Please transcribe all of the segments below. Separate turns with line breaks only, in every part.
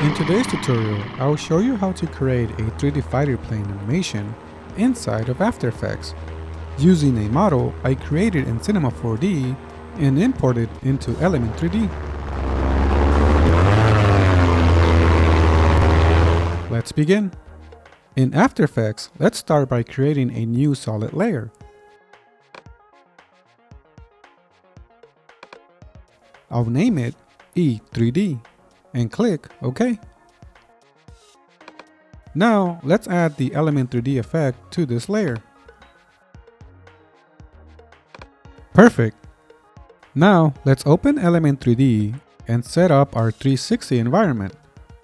In today's tutorial, I will show you how to create a 3D fighter plane animation inside of After Effects using a model I created in Cinema 4D and imported into Element 3D. Let's begin. In After Effects, let's start by creating a new solid layer. I'll name it E3D and click OK. Now let's add the Element 3D effect to this layer. Perfect. Now let's open Element 3D and set up our 360 environment.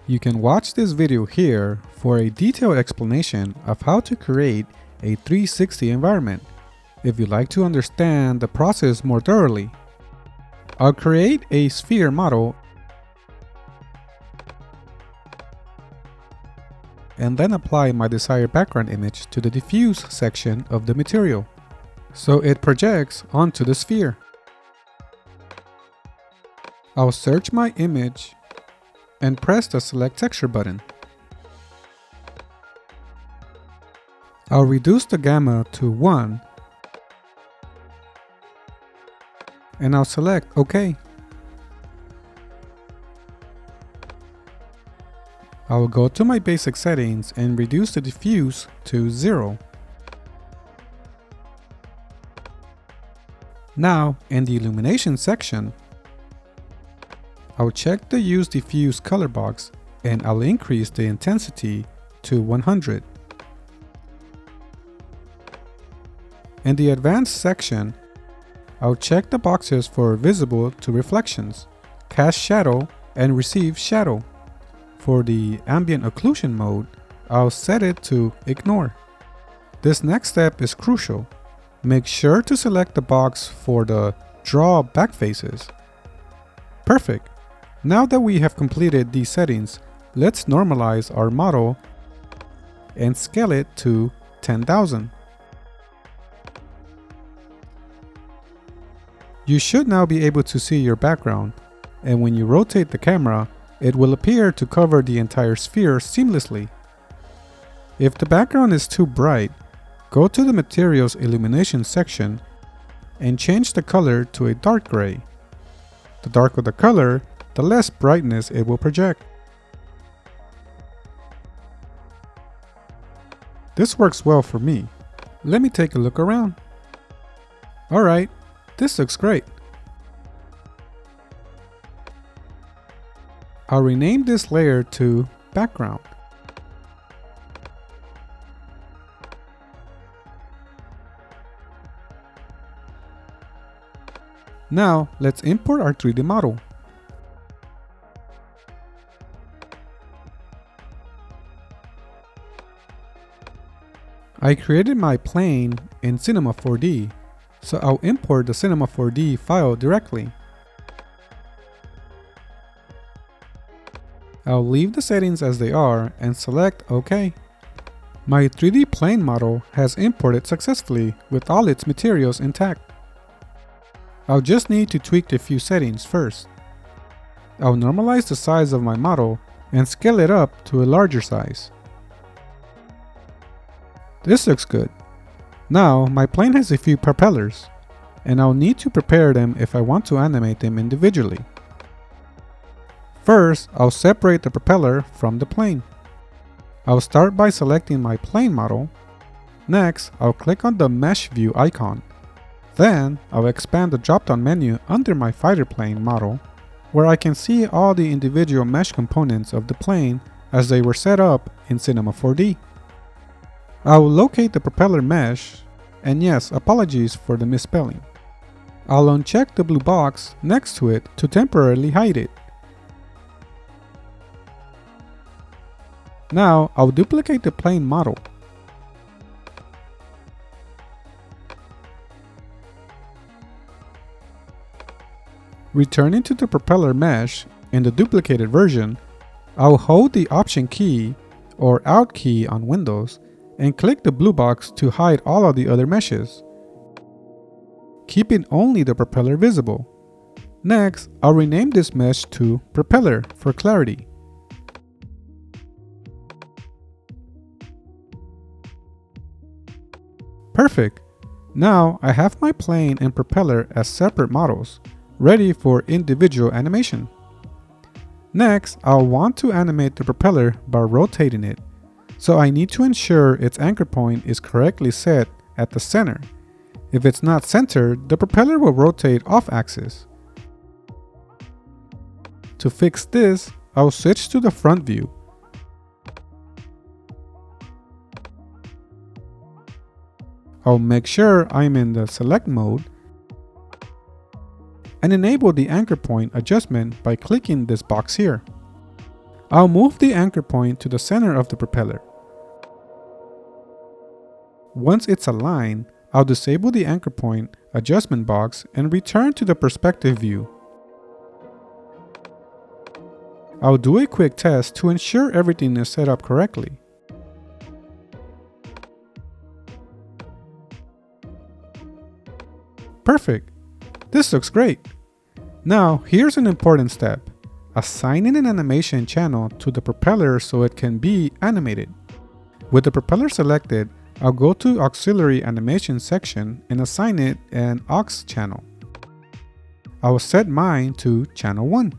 You can watch this video here for a detailed explanation of how to create a 360 environment if you'd like to understand the process more thoroughly. I'll create a sphere model and then apply my desired background image to the diffuse section of the material, so it projects onto the sphere. I'll search my image and press the Select Texture button. I'll reduce the gamma to 1 and I'll select OK. I will go to my basic settings and reduce the diffuse to 0. Now, in the illumination section, I'll check the Use Diffuse color box and I'll increase the intensity to 100. In the Advanced section, I'll check the boxes for Visible to Reflections, Cast Shadow, and Receive Shadow. For the Ambient Occlusion mode, I'll set it to Ignore. This next step is crucial. Make sure to select the box for the Draw Back Faces. Perfect! Now that we have completed these settings, let's normalize our model and scale it to 10,000. You should now be able to see your background, and when you rotate the camera, it will appear to cover the entire sphere seamlessly. If the background is too bright, go to the Materials Illumination section and change the color to a dark gray. The darker the color, the less brightness it will project. This works well for me. Let me take a look around. Alright, this looks great. I'll rename this layer to Background. Now let's import our 3D model. I created my plane in Cinema 4D, so I'll import the Cinema 4D file directly. I'll leave the settings as they are and select OK. My 3D plane model has imported successfully with all its materials intact. I'll just need to tweak a few settings first. I'll normalize the size of my model and scale it up to a larger size. This looks good. Now my plane has a few propellers, and I'll need to prepare them if I want to animate them individually. First, I'll separate the propeller from the plane. I'll start by selecting my plane model. Next, I'll click on the Mesh View icon. Then, I'll expand the drop-down menu under my fighter plane model, where I can see all the individual mesh components of the plane as they were set up in Cinema 4D. I'll locate the propeller mesh, and yes, apologies for the misspelling. I'll uncheck the blue box next to it to temporarily hide it. Now, I'll duplicate the plane model. Returning to the propeller mesh in the duplicated version, I'll hold the Option key or Alt key on Windows and click the blue box to hide all of the other meshes, keeping only the propeller visible. Next, I'll rename this mesh to Propeller for clarity. Perfect! Now I have my plane and propeller as separate models, ready for individual animation. Next, I'll want to animate the propeller by rotating it, so I need to ensure its anchor point is correctly set at the center. If it's not centered, the propeller will rotate off axis. To fix this, I'll switch to the front view. I'll make sure I'm in the select mode and enable the anchor point adjustment by clicking this box here. I'll move the anchor point to the center of the propeller. Once it's aligned, I'll disable the anchor point adjustment box and return to the perspective view. I'll do a quick test to ensure everything is set up correctly. Perfect! This looks great! Now, here's an important step. Assigning an animation channel to the propeller so it can be animated. With the propeller selected, I'll go to Auxiliary Animation section and assign it an aux channel. I will set mine to channel 1.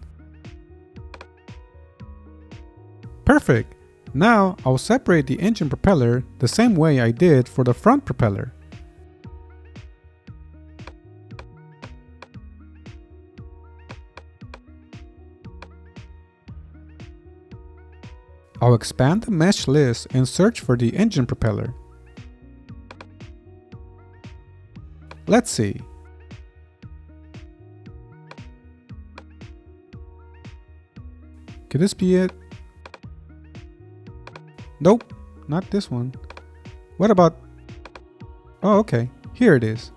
Perfect! Now I'll separate the engine propeller the same way I did for the front propeller. I'll expand the mesh list and search for the engine propeller. Let's see. Could this be it? Nope, not this one. What about... Oh, okay, here it is.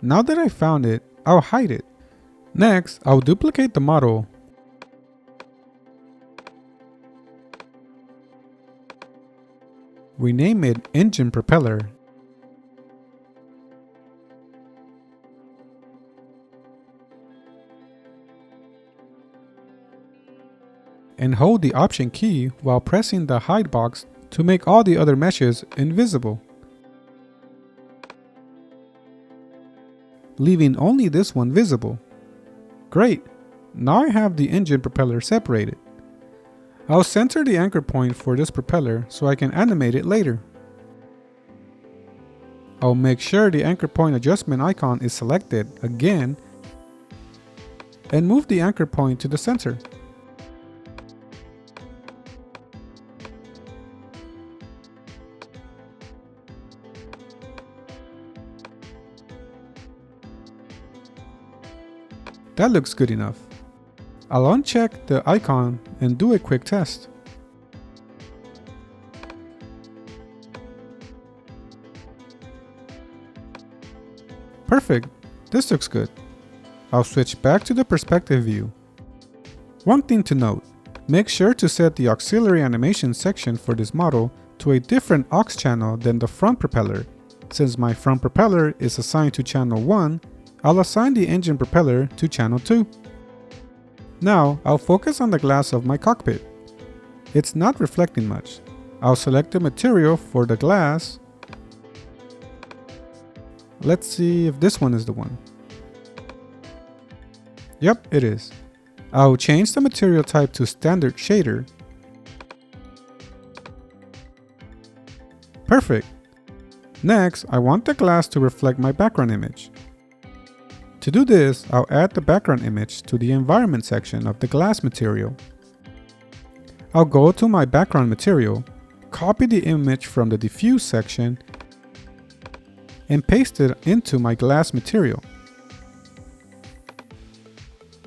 Now that I found it, I'll hide it. Next, I'll duplicate the model. Rename it Engine Propeller. And hold the Option key while pressing the hide box to make all the other meshes invisible, leaving only this one visible. Great! Now I have the engine propeller separated. I'll center the anchor point for this propeller so I can animate it later. I'll make sure the anchor point adjustment icon is selected again and move the anchor point to the center. That looks good enough. I'll uncheck the icon and do a quick test. Perfect, this looks good. I'll switch back to the perspective view. One thing to note, make sure to set the auxiliary animation section for this model to a different aux channel than the front propeller. Since my front propeller is assigned to channel 1, I'll assign the engine propeller to channel 2. Now, I'll focus on the glass of my cockpit. It's not reflecting much. I'll select the material for the glass. Let's see if this one is the one. Yep, it is. I'll change the material type to standard shader. Perfect. Next, I want the glass to reflect my background image. To do this, I'll add the background image to the Environment section of the glass material. I'll go to my background material, copy the image from the Diffuse section, and paste it into my glass material.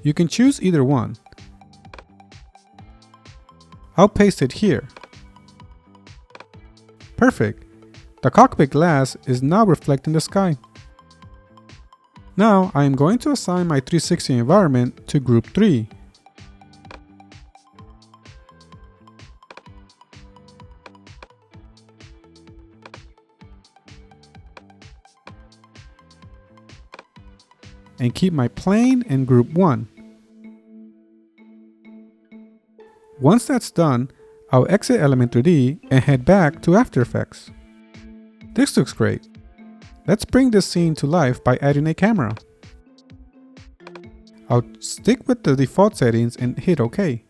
You can choose either one. I'll paste it here. Perfect. The cockpit glass is now reflecting the sky. Now I am going to assign my 360 environment to group 3. And keep my plane in group 1. Once that's done, I'll exit Element 3D and head back to After Effects. This looks great. Let's bring this scene to life by adding a camera. I'll stick with the default settings and hit OK.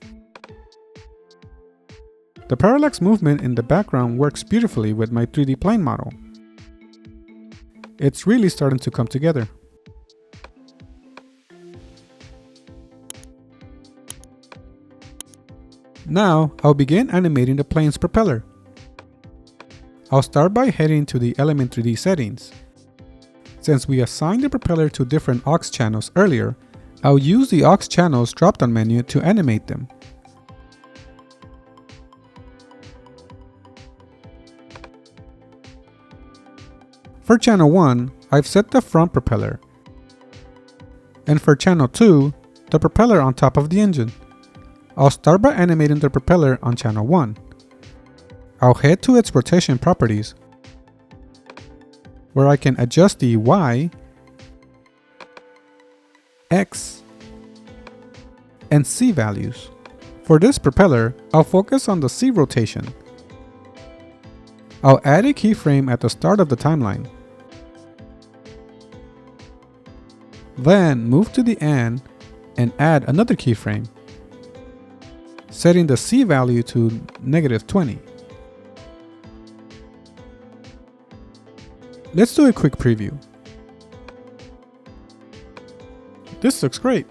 The parallax movement in the background works beautifully with my 3D plane model. It's really starting to come together. Now, I'll begin animating the plane's propeller. I'll start by heading to the Element 3D settings. Since we assigned the propeller to different aux channels earlier, I'll use the aux channels drop-down menu to animate them. For channel 1, I've set the front propeller. And for channel 2, the propeller on top of the engine. I'll start by animating the propeller on channel 1. I'll head to its rotation properties, where I can adjust the Y, X, and C values. For this propeller, I'll focus on the C rotation. I'll add a keyframe at the start of the timeline. Then move to the end and add another keyframe, setting the C value to -20. Let's do a quick preview. This looks great.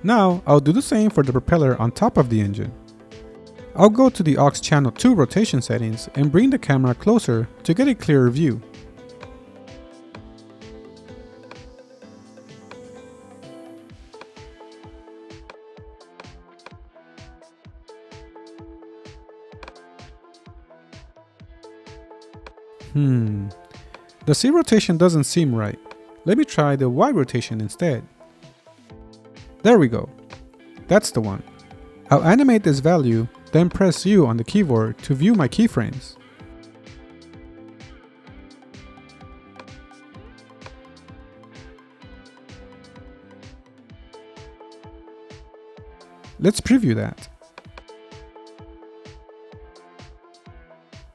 Now I'll do the same for the propeller on top of the engine. I'll go to the aux channel 2 rotation settings and bring the camera closer to get a clearer view. The C rotation doesn't seem right. Let me try the Y rotation instead. There we go. That's the one. I'll animate this value, then press U on the keyboard to view my keyframes. Let's preview that.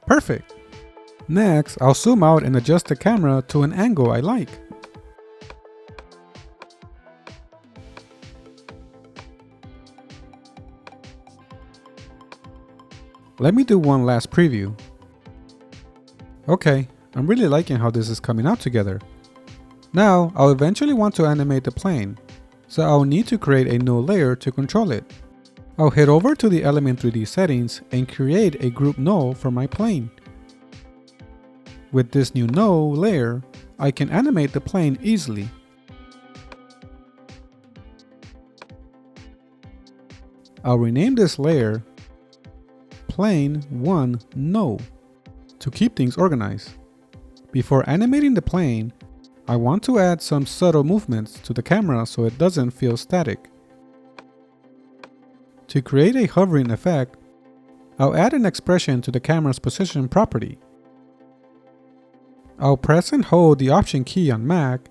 Perfect. Next, I'll zoom out and adjust the camera to an angle I like. Let me do one last preview. Okay, I'm really liking how this is coming out together. Now, I'll eventually want to animate the plane, so I'll need to create a new layer to control it. I'll head over to the Element 3D settings and create a group node for my plane. With this new node layer, I can animate the plane easily. I'll rename this layer Plane 1 Node to keep things organized. Before animating the plane, I want to add some subtle movements to the camera so it doesn't feel static. To create a hovering effect, I'll add an expression to the camera's position property. I'll press and hold the Option key on Mac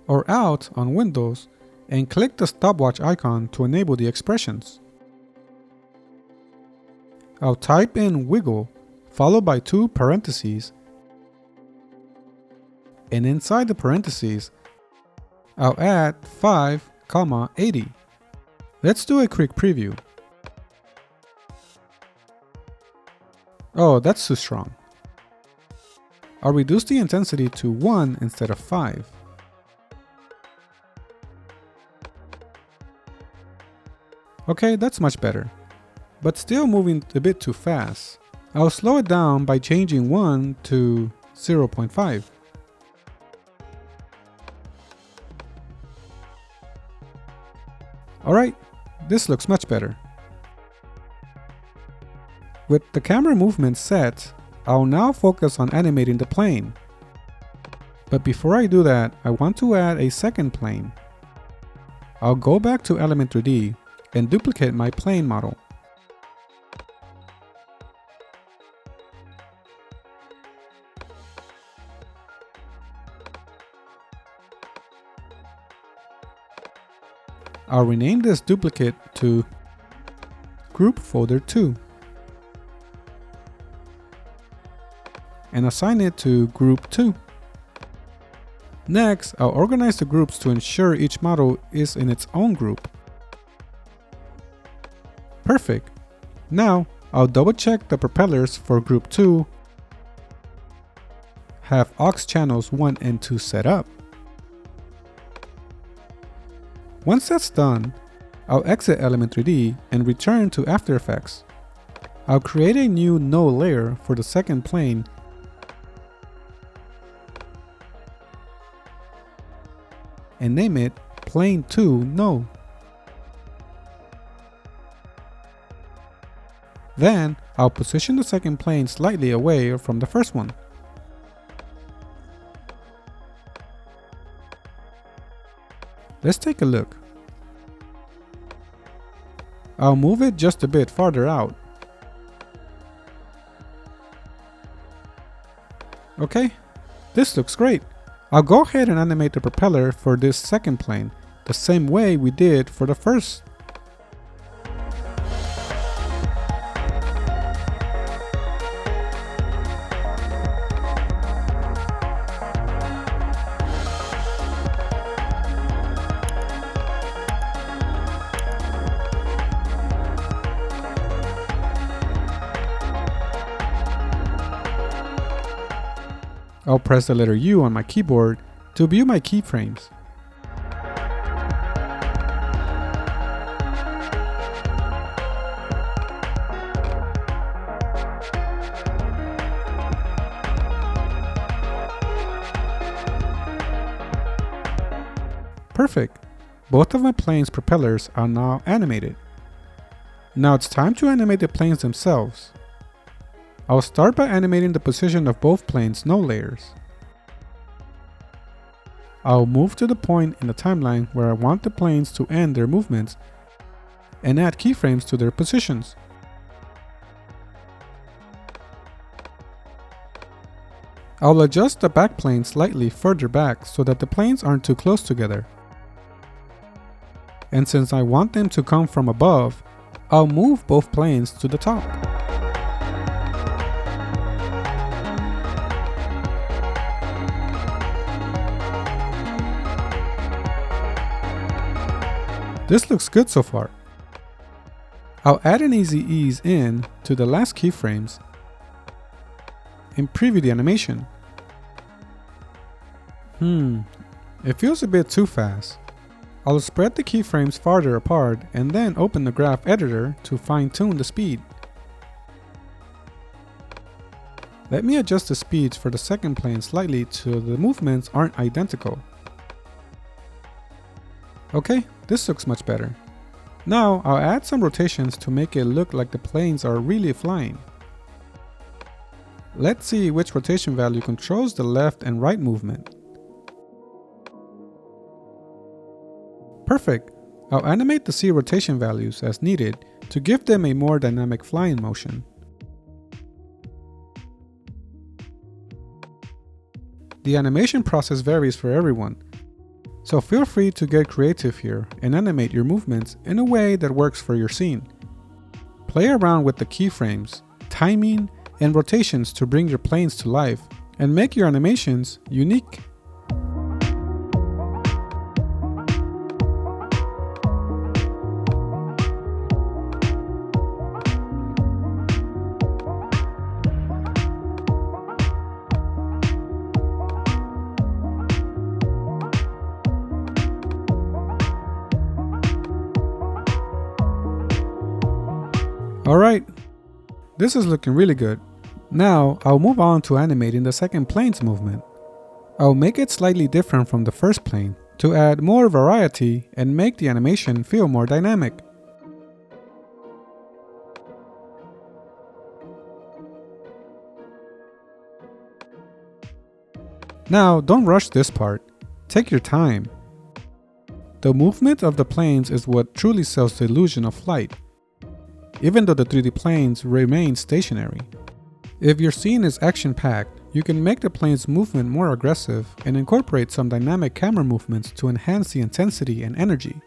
or Alt on Windows and click the stopwatch icon to enable the expressions. I'll type in wiggle followed by 2 parentheses, and inside the parentheses, I'll add 5,80. Let's do a quick preview. Oh, that's too strong. I'll reduce the intensity to 1 instead of 5. Okay, that's much better, but still moving a bit too fast. I'll slow it down by changing 1 to 0.5. Alright, this looks much better. With the camera movement set, I'll now focus on animating the plane. But before I do that, I want to add a second plane. I'll go back to Element 3D and duplicate my plane model. I'll rename this duplicate to Group Folder 2 and assign it to Group 2. Next, I'll organize the groups to ensure each model is in its own group. Perfect. Now, I'll double check the propellers for group 2, have aux channels 1 and 2 set up. Once that's done, I'll exit Element 3D and return to After Effects. I'll create a new No layer for the second plane and name it Plane 2 No. Then, I'll position the second plane slightly away from the first one. Let's take a look. I'll move it just a bit farther out. Okay, this looks great. I'll go ahead and animate the propeller for this second plane, the same way we did for the first. I'll press the letter U on my keyboard to view my keyframes. Perfect! Both of my plane's propellers are now animated. Now it's time to animate the planes themselves. I'll start by animating the position of both planes' No layers. I'll move to the point in the timeline where I want the planes to end their movements and add keyframes to their positions. I'll adjust the back plane slightly further back so that the planes aren't too close together. And since I want them to come from above, I'll move both planes to the top. This looks good so far. I'll add an easy ease in to the last keyframes and preview the animation. It feels a bit too fast. I'll spread the keyframes farther apart and then open the graph editor to fine-tune the speed. Let me adjust the speeds for the second plane slightly so the movements aren't identical. Okay, this looks much better. Now I'll add some rotations to make it look like the planes are really flying. Let's see which rotation value controls the left and right movement. Perfect! I'll animate the C rotation values as needed to give them a more dynamic flying motion. The animation process varies for everyone, so feel free to get creative here and animate your movements in a way that works for your scene. Play around with the keyframes, timing, and rotations to bring your planes to life and make your animations unique. Alright, this is looking really good. Now I'll move on to animating the second plane's movement. I'll make it slightly different from the first plane to add more variety and make the animation feel more dynamic. Now don't rush this part, take your time. The movement of the planes is what truly sells the illusion of flight, even though the 3D planes remain stationary. If your scene is action-packed, you can make the plane's movement more aggressive and incorporate some dynamic camera movements to enhance the intensity and energy.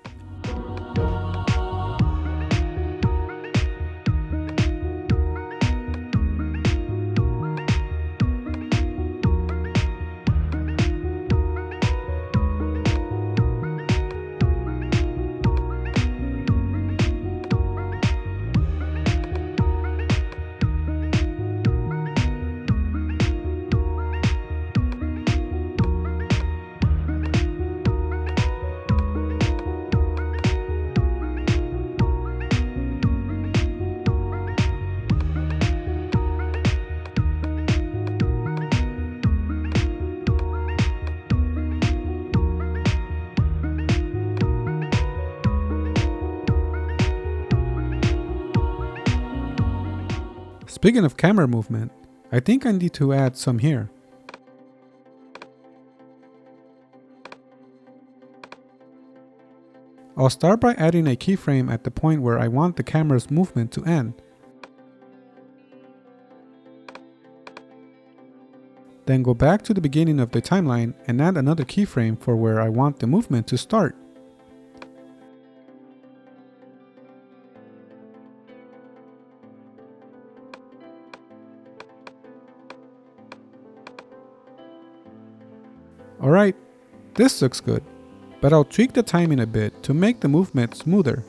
Speaking of camera movement, I think I need to add some here. I'll start by adding a keyframe at the point where I want the camera's movement to end. Then go back to the beginning of the timeline and add another keyframe for where I want the movement to start. Alright, this looks good, but I'll tweak the timing a bit to make the movement smoother.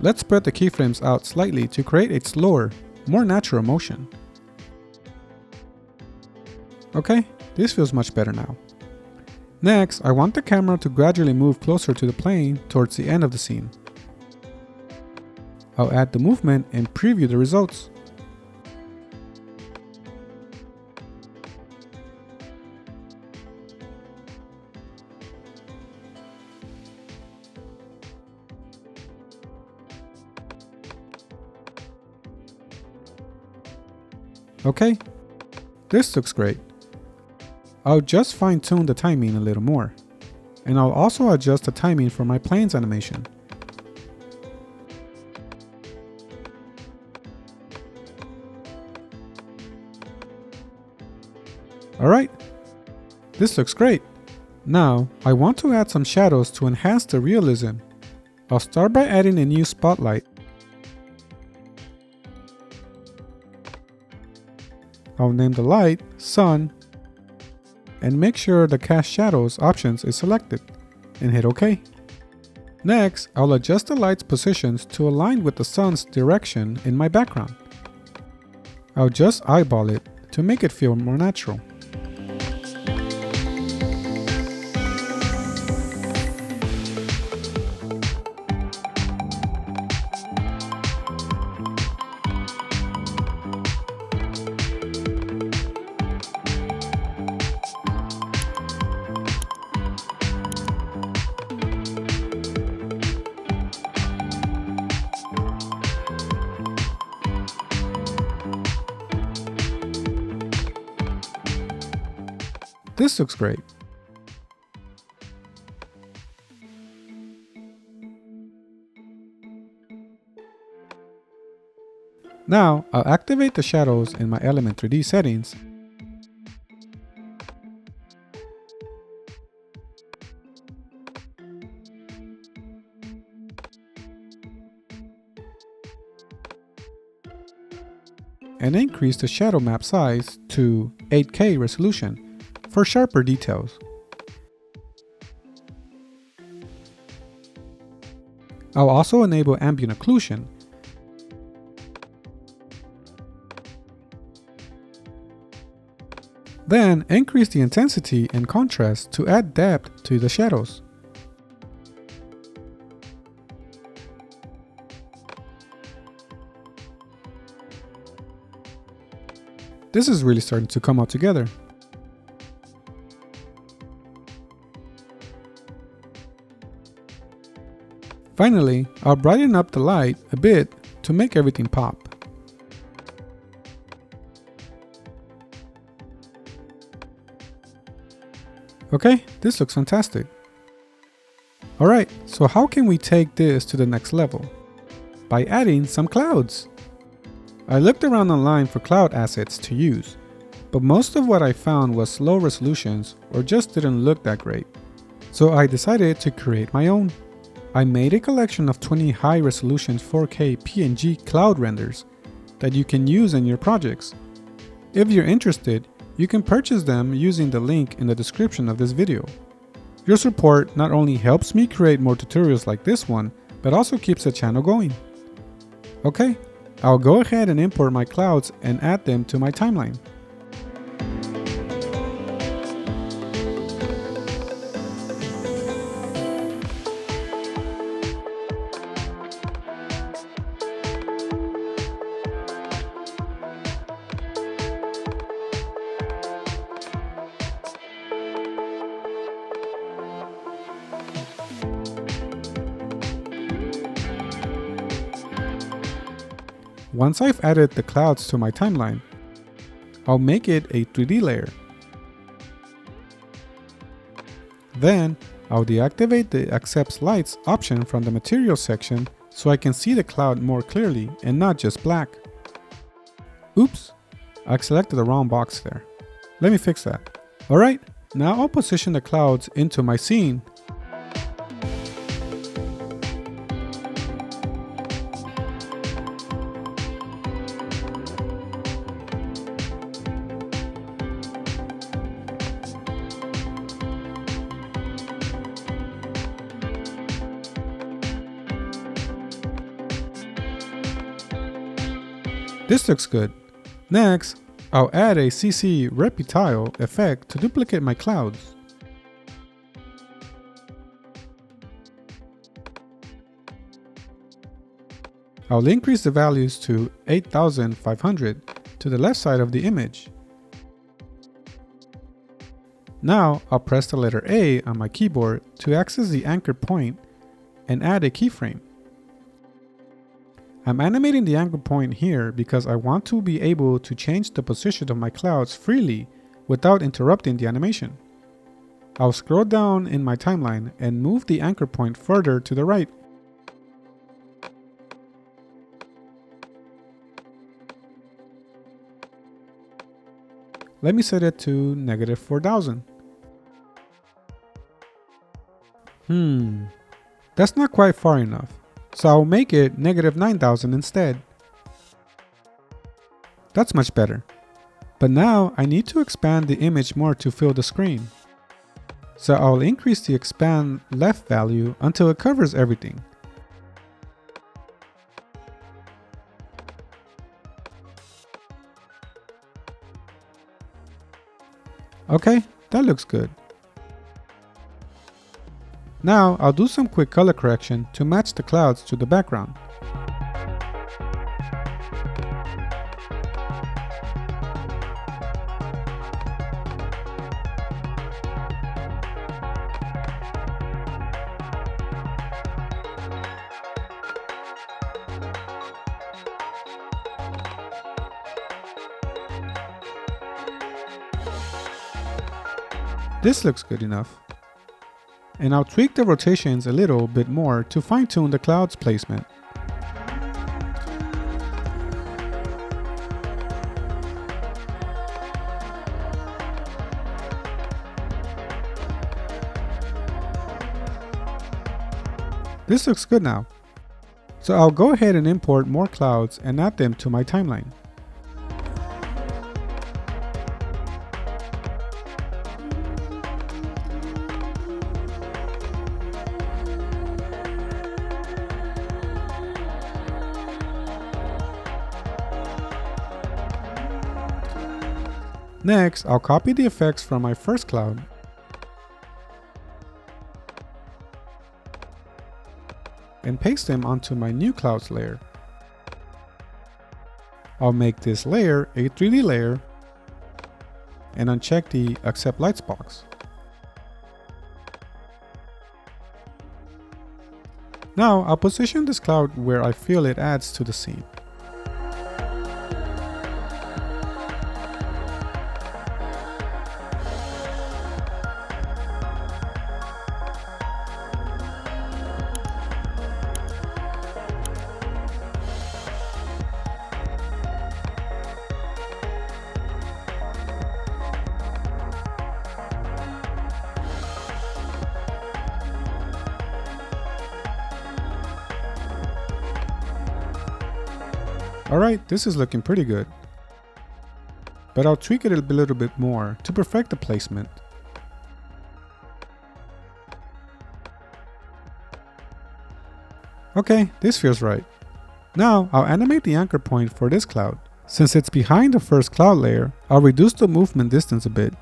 Let's spread the keyframes out slightly to create a slower, more natural motion. Okay, this feels much better now. Next, I want the camera to gradually move closer to the plane towards the end of the scene. I'll add the movement and preview the results. Okay, this looks great. I'll just fine-tune the timing a little more, and I'll also adjust the timing for my plane's animation. Alright, this looks great. Now, I want to add some shadows to enhance the realism. I'll start by adding a new spotlight. I'll name the light Sun and make sure the Cast Shadows options is selected and hit OK. Next, I'll adjust the light's positions to align with the sun's direction in my background. I'll just eyeball it to make it feel more natural. This looks great. Now, I'll activate the shadows in my Element 3D settings . And increase the shadow map size to 8K resolution for sharper details. I'll also enable ambient occlusion . Then increase the intensity and contrast to add depth to the shadows. This is really starting to come out together. Finally, I'll brighten up the light a bit to make everything pop. Okay, this looks fantastic. Alright, so how can we take this to the next level? By adding some clouds. I looked around online for cloud assets to use, but most of what I found was low resolutions or just didn't look that great. So I decided to create my own. I made a collection of 20 high-resolution 4K PNG cloud renders that you can use in your projects. If you're interested, you can purchase them using the link in the description of this video. Your support not only helps me create more tutorials like this one, but also keeps the channel going. Okay, I'll go ahead and import my clouds and add them to my timeline. Once I've added the clouds to my timeline, I'll make it a 3D layer. Then, I'll deactivate the Accepts Lights option from the Materials section so I can see the cloud more clearly and not just black. Oops, I selected the wrong box there. Let me fix that. Alright, now I'll position the clouds into my scene. This looks good. Next, I'll add a CC Reptile effect to duplicate my clouds. I'll increase the values to 8500 to the left side of the image. Now I'll press the letter A on my keyboard to access the anchor point and add a keyframe. I'm animating the anchor point here because I want to be able to change the position of my clouds freely without interrupting the animation. I'll scroll down in my timeline and move the anchor point further to the right. Let me set it to -4000. That's not quite far enough. So I'll make it -9000 instead. That's much better. But now I need to expand the image more to fill the screen. So I'll increase the expand left value until it covers everything. Okay, that looks good. Now I'll do some quick color correction to match the clouds to the background. This looks good enough. And I'll tweak the rotations a little bit more to fine-tune the cloud's placement. This looks good now. So I'll go ahead and import more clouds and add them to my timeline. Next, I'll copy the effects from my first cloud and paste them onto my new clouds layer. I'll make this layer a 3D layer and uncheck the Accept Lights box. Now I'll position this cloud where I feel it adds to the scene. Alright, this is looking pretty good. But I'll tweak it a little bit more to perfect the placement. Okay, this feels right. Now I'll animate the anchor point for this cloud. Since it's behind the first cloud layer, I'll reduce the movement distance a bit.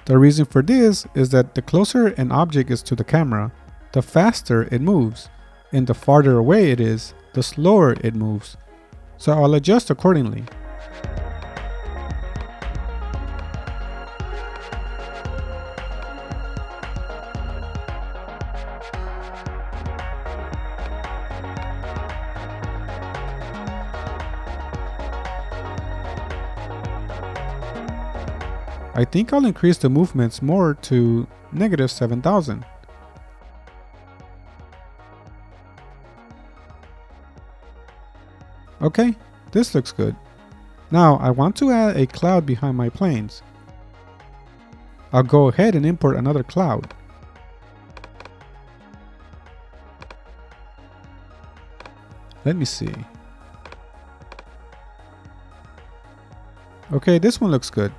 The reason for this is that the closer an object is to the camera, the faster it moves, and the farther away it is, the slower it moves. So I'll adjust accordingly. I think I'll increase the movements more to -7,000. Okay, this looks good. Now I want to add a cloud behind my planes. I'll go ahead and import another cloud. Let me see. Okay, this one looks good.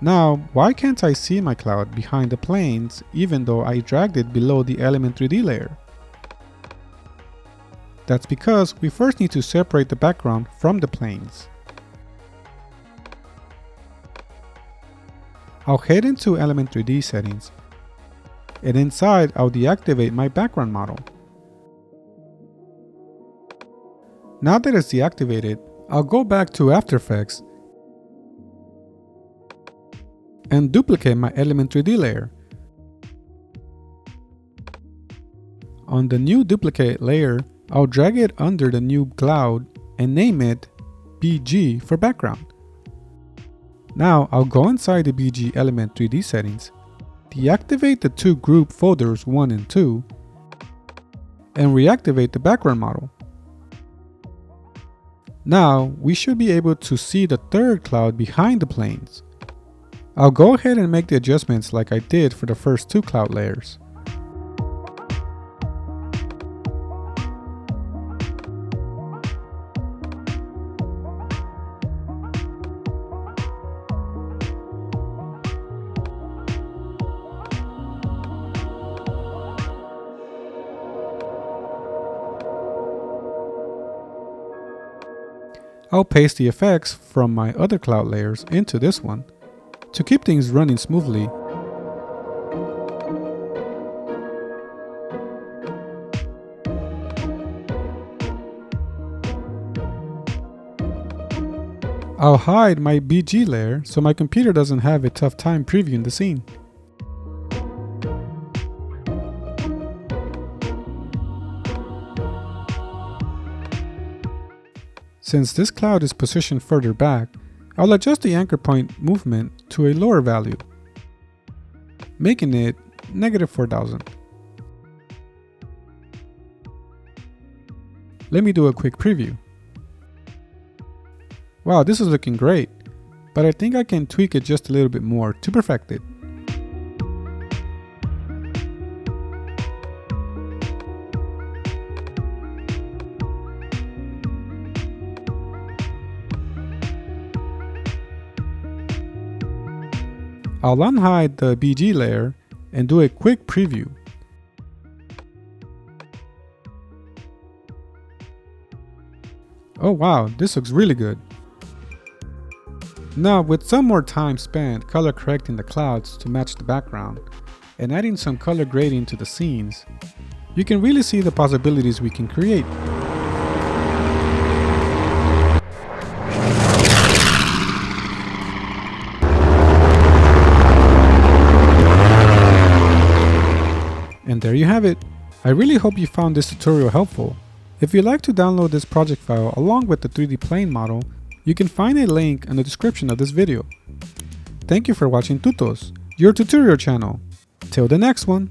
Now, why can't I see my cloud behind the planes even though I dragged it below the Element 3D layer? That's because we first need to separate the background from the planes. I'll head into Element 3D settings, and inside I'll deactivate my background model. Now that it's deactivated, I'll go back to After Effects and duplicate my Element 3D layer. On the new duplicate layer, I'll drag it under the new cloud and name it BG for background. Now I'll go inside the BG Element 3D settings, deactivate the two group folders 1 and 2, and reactivate the background model. Now we should be able to see the third cloud behind the planes. I'll go ahead and make the adjustments like I did for the first two cloud layers. I'll paste the effects from my other cloud layers into this one to keep things running smoothly. I'll hide my BG layer so my computer doesn't have a tough time previewing the scene. Since this cloud is positioned further back, I'll adjust the anchor point movement to a lower value, making it -4,000. Let me do a quick preview. Wow, this is looking great, but I think I can tweak it just a little bit more to perfect it. I'll unhide the BG layer and do a quick preview. Oh wow, this looks really good. Now with some more time spent color correcting the clouds to match the background and adding some color grading to the scenes, you can really see the possibilities we can create. And there you have it. I really hope you found this tutorial helpful. If you'd like to download this project file along with the 3D plane model, you can find a link in the description of this video. Thank you for watching Tutos, your tutorial channel. Till the next one.